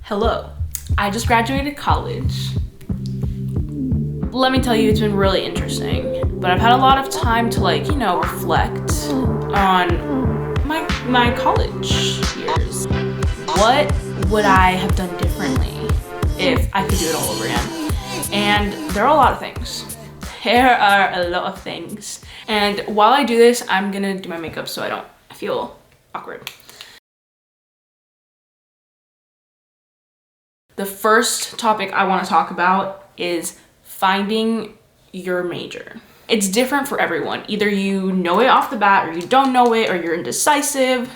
Hello, I just graduated college. Let me tell you, it's been really interesting, but I've had a lot of time to reflect on my college years. What would I have done differently if I could do it all over again? And there are a lot of things. There are a lot of things. And while I do this, I'm gonna do my makeup so I don't feel awkward. The first topic I want to talk about is finding your major. It's different for everyone. Either you know it off the bat or you don't know it or you're indecisive,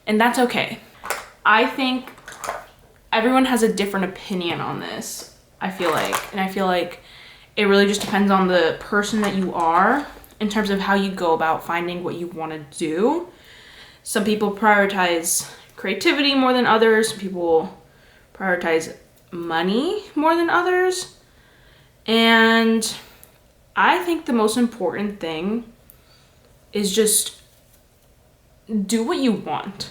and that's okay. I think everyone has a different opinion on this, I feel like it really just depends on the person that you are in terms of how you go about finding what you want to do. Some people prioritize creativity more than others. Some people prioritize money more than others. And I think the most important thing is just do what you want,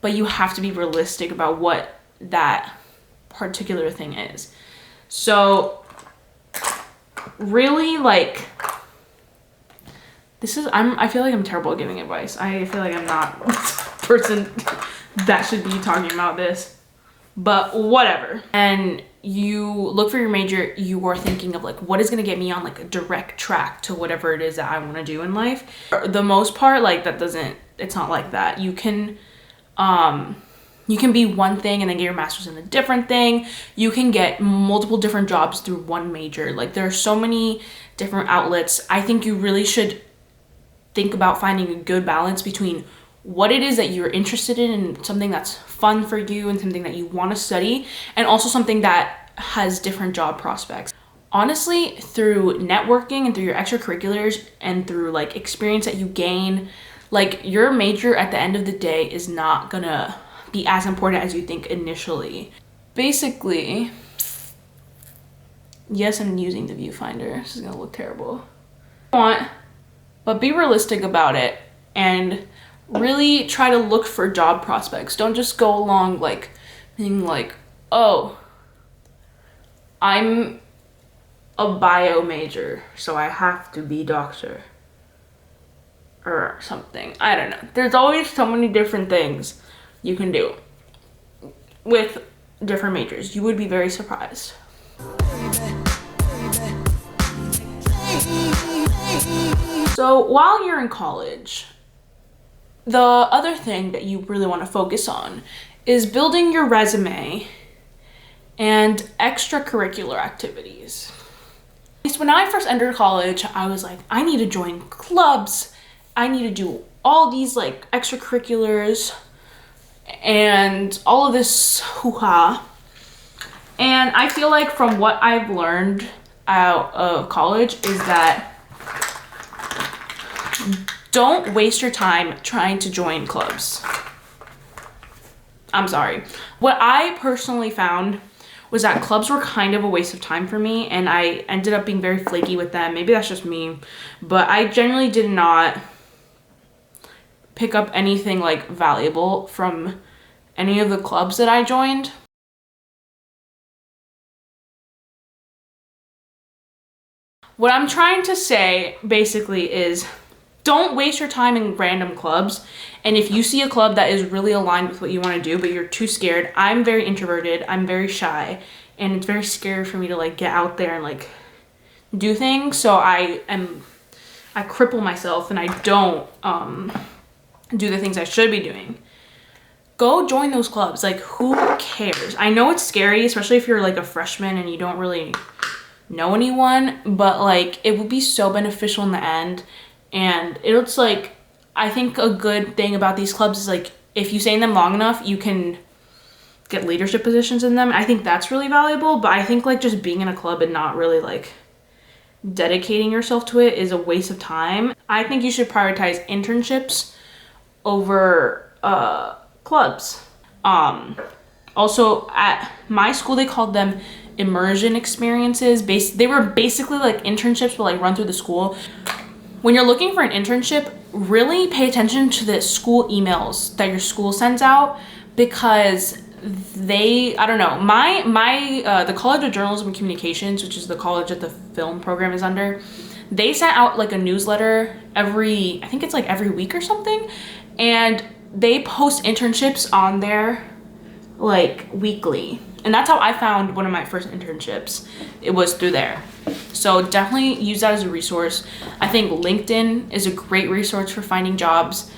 but you have to be realistic about what that particular thing is. So really, I feel like I'm terrible at giving advice. I feel like I'm not the person that should be talking about this. But whatever. And you look for your major, you are thinking of what is gonna get me on a direct track to whatever it is that I wanna do in life. For the most part, it's not like that. You can be one thing and then get your master's in a different thing. You can get multiple different jobs through one major. There are so many different outlets. I think you really should think about finding a good balance between what it is that you're interested in and something that's fun for you and something that you want to study, and also something that has different job prospects. Honestly, through networking and through your extracurriculars and through experience that you gain, your major at the end of the day is not gonna be as important as you think initially. Basically, yes, I'm using the viewfinder. This is gonna look terrible. But be realistic about it and really try to look for job prospects. Don't just go along being oh, I'm a bio major, so I have to be doctor or something. I don't know. There's always so many different things you can do with different majors. You would be very surprised. So while you're in college, the other thing that you really want to focus on is building your resume and extracurricular activities. At least when I first entered college, I was I need to join clubs. I need to do all these extracurriculars and all of this hoo-ha. And I feel from what I've learned out of college is that don't waste your time trying to join clubs. I'm sorry. What I personally found was that clubs were kind of a waste of time for me, and I ended up being very flaky with them. Maybe that's just me, but I generally did not pick up anything valuable from any of the clubs that I joined. What I'm trying to say basically is don't waste your time in random clubs. And if you see a club that is really aligned with what you want to do, but you're too scared. I'm very introverted. I'm very shy. And it's very scary for me to get out there and do things. So I cripple myself and I don't do the things I should be doing. Go join those clubs. Who cares? I know it's scary, especially if you're a freshman and you don't really know anyone, but it would be so beneficial in the end. And it's I think a good thing about these clubs is if you stay in them long enough, you can get leadership positions in them. I think that's really valuable, but I think just being in a club and not really dedicating yourself to it is a waste of time. I think you should prioritize internships over clubs. Also at my school, they called them immersion experiences. They were basically internships, but run through the school. When you're looking for an internship, really pay attention to the school emails that your school sends out, because I don't know, the College of Journalism and Communications, which is the college that the film program is under, they sent out like a newsletter I think it's like every week or something, and they post internships on there like weekly. And that's how I found one of my first internships. It was through there. So definitely use that as a resource. I think LinkedIn is a great resource for finding jobs.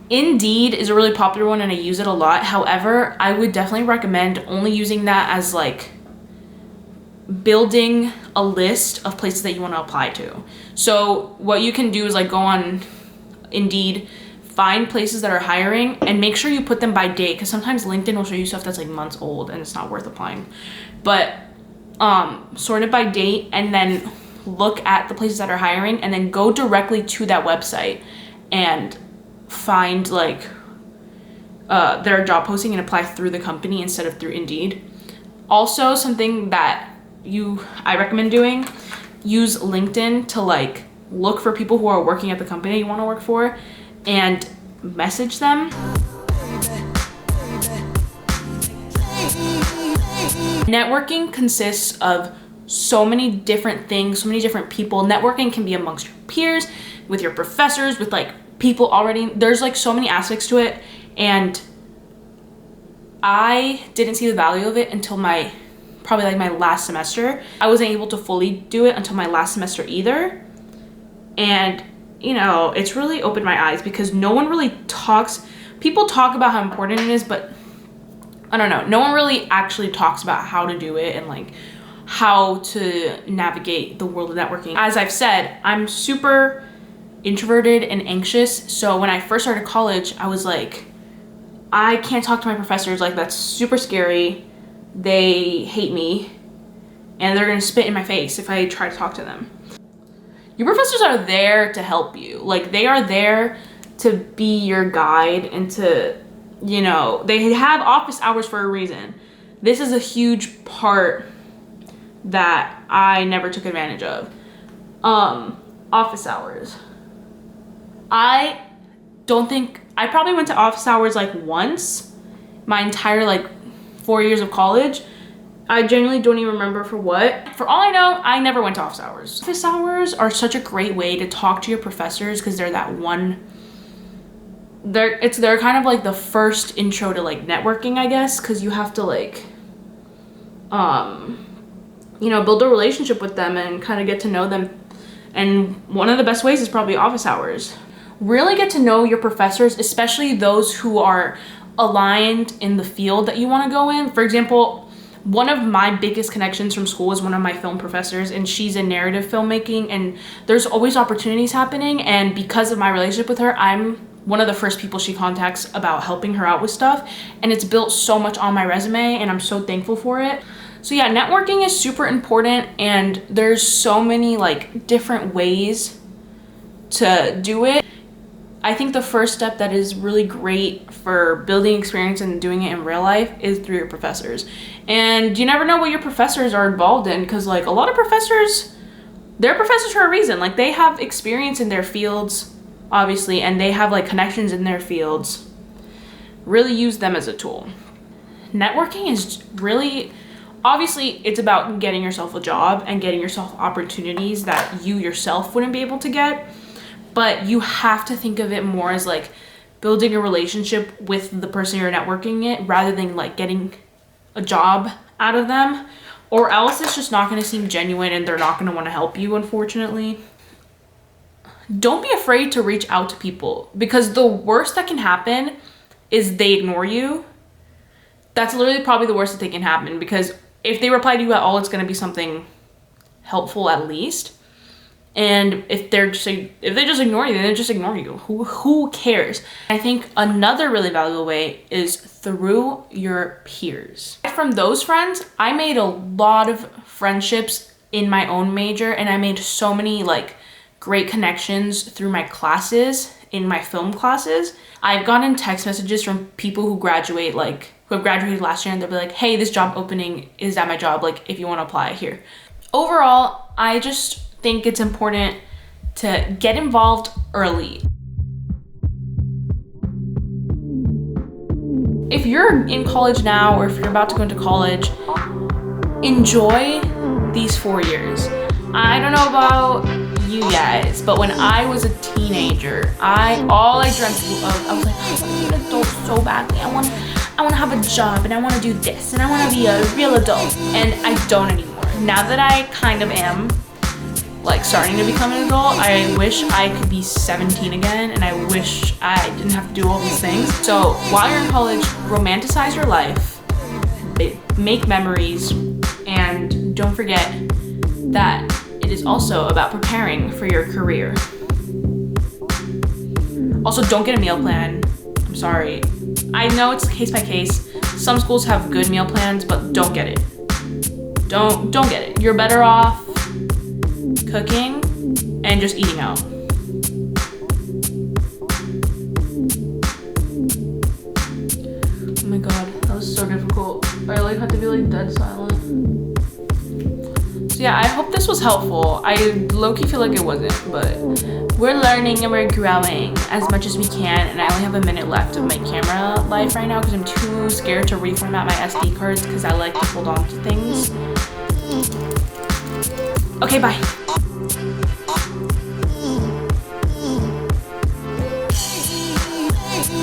Indeed is a really popular one and I use it a lot. However, I would definitely recommend only using that as like building a list of places that you want to apply to. So what you can do is like go on Indeed, find places that are hiring and make sure you put them by date, because sometimes LinkedIn will show you stuff that's like months old and it's not worth applying. But sort it by date and then look at the places that are hiring and then go directly to that website and find like their job posting and apply through the company instead of through Indeed. Also, something that I recommend doing, use LinkedIn to like look for people who are working at the company you want to work for and message them. Networking consists of so many different things, so many different people. Networking can be amongst your peers, with your professors, with like people already. There's like so many aspects to it, and I didn't see the value of it until probably like my last semester. I wasn't able to fully do it until my last semester either. And you know, it's really opened my eyes because no one really people talk about how important it is, but I don't know, no one really actually talks about how to do it and like how to navigate the world of networking. As I've said, I'm super introverted and anxious. So when I first started college, I was like, I can't talk to my professors. Like, that's super scary. They hate me and they're gonna spit in my face if I try to talk to them. Your professors are there to help you. Like, they are there to be your guide and to, you know, they have office hours for a reason. This is a huge part that I never took advantage of. Office hours. I probably went to office hours like once my entire like 4 years of college. I genuinely don't even remember for what. For all I know, I never went to office hours. Office hours are such a great way to talk to your professors because they're they're kind of like the first intro to like networking, I guess, because you have to like, you know, build a relationship with them and kind of get to know them. And one of the best ways is probably office hours. Really get to know your professors, especially those who are aligned in the field that you want to go in. For example, one of my biggest connections from school is one of my film professors, and she's in narrative filmmaking, and there's always opportunities happening. And because of my relationship with her, I'm one of the first people she contacts about helping her out with stuff. And it's built so much on my resume, and I'm so thankful for it. So yeah, networking is super important, and there's so many like different ways to do it. I think the first step that is really great for building experience and doing it in real life is through your professors. And you never know what your professors are involved in, because like a lot of professors, they're professors for a reason. Like, they have experience in their fields, obviously, and they have like connections in their fields. Really use them as a tool. Networking is really, obviously, it's about getting yourself a job and getting yourself opportunities that you yourself wouldn't be able to get. But you have to think of it more as like building a relationship with the person you're networking it, rather than like getting a job out of them, or else it's just not going to seem genuine and they're not going to want to help you, unfortunately. Don't be afraid to reach out to people, because the worst that can happen is they ignore you. That's literally probably the worst that they can happen, because if they reply to you at all, it's going to be something helpful at least. And if they just ignore you, then they just ignore you. Who cares? I think another really valuable way is through your peers. From those friends, I made a lot of friendships in my own major, and I made so many like great connections through my classes, in my film classes. I've gotten text messages from people who have graduated last year, and they'll be like, hey, this job opening is at my job, like if you want to apply here. Overall, I just think it's important to get involved early. if you're in college now or if you're about to go into college, enjoy these 4 years. I don't know about you guys, but when I was a teenager, all I dreamt of, I was like, I want to be an adult so badly. I want to have a job and I want to do this and I want to be a real adult, and I don't anymore. Now that I kind of am like starting to become an adult, I wish I could be 17 again, and I wish I didn't have to do all these things. So while you're in college, romanticize your life, make memories, and don't forget that it is also about preparing for your career. Also, don't get a meal plan. I'm sorry. I know it's case by case. Some schools have good meal plans, but don't get it. Don't get it. You're better off cooking and just eating out. Oh my god, that was so difficult. I like had to be like dead silent. So yeah, I hope this was helpful. I low-key feel like it wasn't, but we're learning and we're growing as much as we can, and I only have a minute left of my camera life right now because I'm too scared to reformat my SD cards because I like to hold on to things. Okay, bye.